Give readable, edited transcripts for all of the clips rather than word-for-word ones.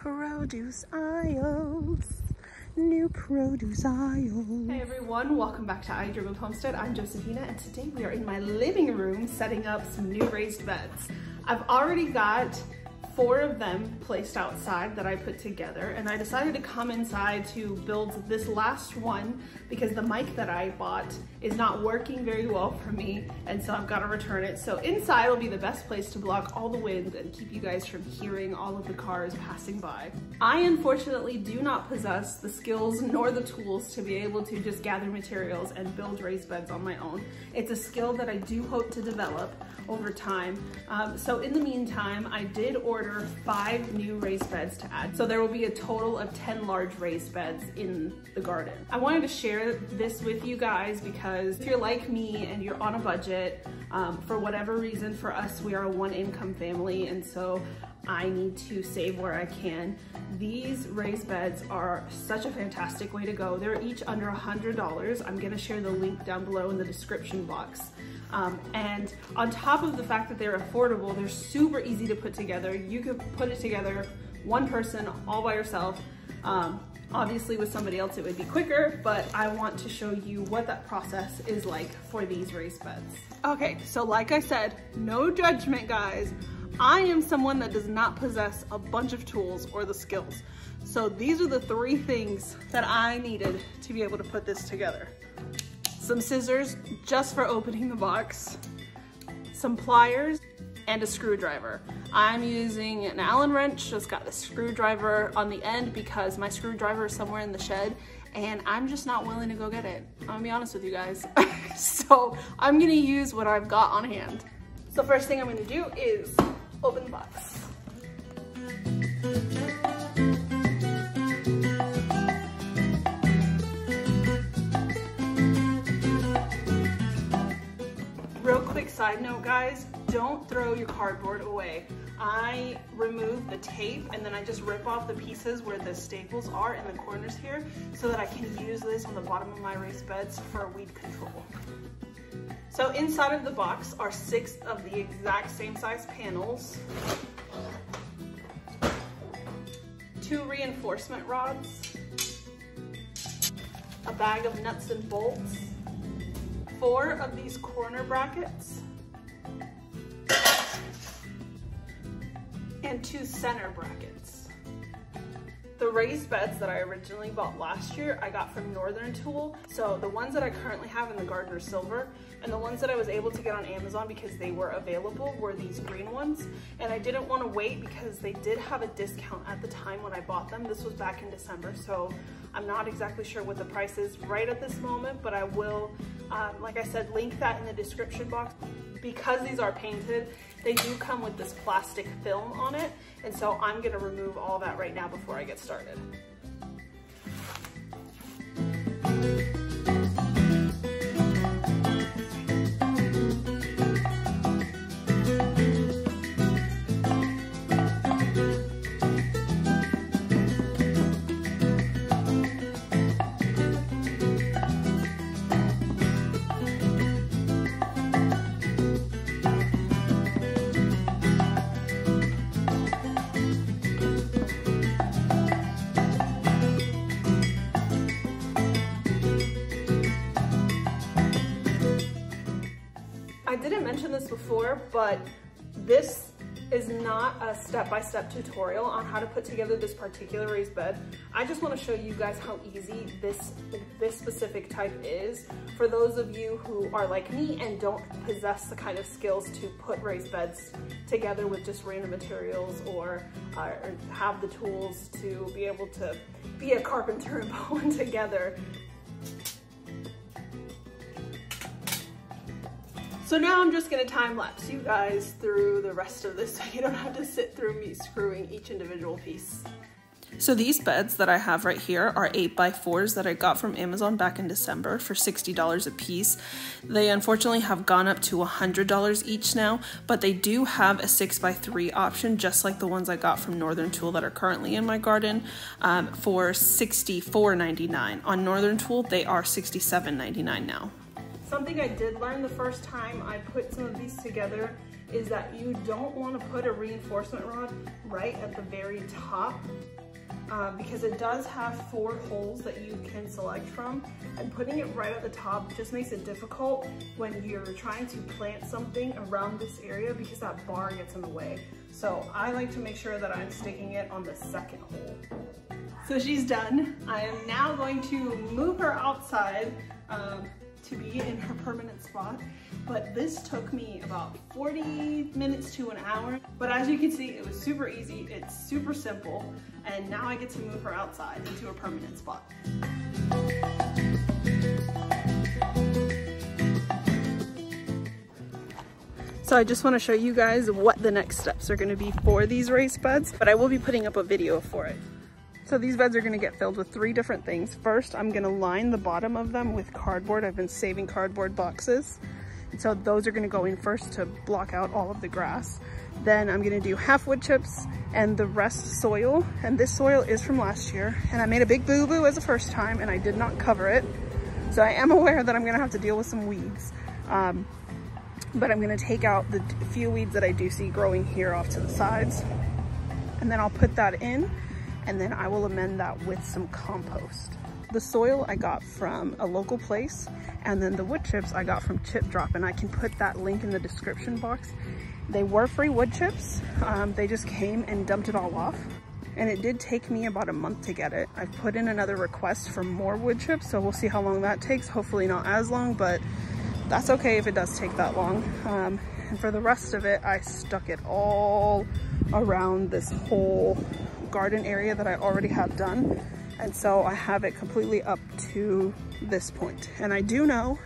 produce aisles. New produce aisles. Hey everyone, welcome back to I Dream Homestead. I'm Josephina, and today we are in my living room setting up some new raised beds. I've already got 4 of them placed outside that I put together, and I decided to come inside to build this last one because the mic that I bought is not working very well for me, and so I've got to return it. So inside will be the best place to block all the wind and keep you guys from hearing all of the cars passing by. I unfortunately do not possess the skills nor the tools to be able to just gather materials and build raised beds on my own. It's a skill that I do hope to develop over time. So in the meantime, I did order 5 new raised beds to add. So there will be a total of 10 large raised beds in the garden. I wanted to share this with you guys because if you're like me and you're on a budget, for whatever reason, for us, we are a 1-income family, and so I need to save where I can. These raised beds are such a fantastic way to go. They're each under $100. I'm gonna share the link down below in the description box. And on top of the fact that they're affordable, they're super easy to put together. You could put it together one person all by yourself. Obviously with somebody else it would be quicker, but I want to show you what that process is like for these raised beds. Okay, so like I said, no judgment guys. I am someone that does not possess a bunch of tools or the skills. So these are the 3 things that I needed to be able to put this together. Some scissors just for opening the box, some pliers, and a screwdriver. I'm using an Allen wrench, just got a screwdriver on the end because my screwdriver is somewhere in the shed and I'm just not willing to go get it. I'm gonna be honest with you guys. So I'm gonna use what I've got on hand. So first thing I'm gonna do is open the box. Real quick side note guys, don't throw your cardboard away. I remove the tape and then I just rip off the pieces where the staples are in the corners here so that I can use this on the bottom of my raised beds for weed control. So inside of the box are 6 of the exact same size panels, 2 reinforcement rods, a bag of nuts and bolts, 4 of these corner brackets, and 2 center brackets. The raised beds that I originally bought last year, I got from Northern Tool. So the ones that I currently have in the Gardner Silver, and the ones that I was able to get on Amazon because they were available were these green ones. And I didn't want to wait because they did have a discount at the time when I bought them. This was back in December, so I'm not exactly sure what the price is right at this moment, but I will, like I said, link that in the description box. Because these are painted, they do come with this plastic film on it, and so I'm gonna remove all that right now before I get started. I didn't mention this before, but this is not a step-by-step tutorial on how to put together this particular raised bed. I just want to show you guys how easy this specific type is for those of you who are like me and don't possess the kind of skills to put raised beds together with just random materials or have the tools to be able to be a carpenter and put one together. So now I'm just gonna time lapse you guys through the rest of this so you don't have to sit through me screwing each individual piece. So these beds that I have right here are 8x4s that I got from Amazon back in December for $60 a piece. They unfortunately have gone up to $100 each now, but they do have a 6x3 option, just like the ones I got from Northern Tool that are currently in my garden, for $64.99. On Northern Tool, they are $67.99 now. Something I did learn the first time I put some of these together is that you don't want to put a reinforcement rod right at the very top because it does have 4 holes that you can select from, and putting it right at the top just makes it difficult when you're trying to plant something around this area because that bar gets in the way. So I like to make sure that I'm sticking it on the 2nd hole. So she's done. I am now going to move her outside to be in her permanent spot. But this took me about 40 minutes to an hour. But as you can see, it was super easy. It's super simple. And now I get to move her outside into a permanent spot. So I just want to show you guys what the next steps are going to be for these raised beds, but I will be putting up a video for it. So these beds are going to get filled with 3 different things. First, I'm going to line the bottom of them with cardboard. I've been saving cardboard boxes. And so those are going to go in first to block out all of the grass. Then I'm going to do half wood chips and the rest soil. And this soil is from last year. And I made a big boo-boo as a first time and I did not cover it. So I am aware that I'm going to have to deal with some weeds. But I'm going to take out the few weeds that I do see growing here off to the sides. And then I'll put that in. And then I will amend that with some compost. The soil I got from a local place, and then the wood chips I got from Chip Drop, and I can put that link in the description box. They were free wood chips. They just came and dumped it all off. And it did take me about a month to get it. I've put in another request for more wood chips, so we'll see how long that takes. Hopefully not as long, but that's okay if it does take that long. And for the rest of it, I stuck it all around this whole garden area that I already have done. And so I have it completely up to this point. And I do know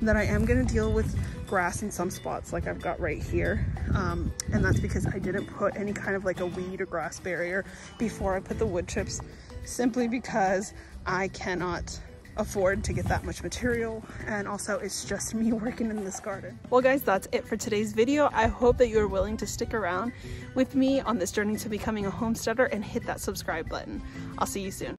that I am gonna deal with grass in some spots like I've got right here. And that's because I didn't put any kind of like a weed or grass barrier before I put the wood chips, simply because I cannot afford to get that much material, and also it's just me working in this garden. Well guys, that's it for today's video. I hope that you are willing to stick around with me on this journey to becoming a homesteader and hit that subscribe button. I'll see you soon.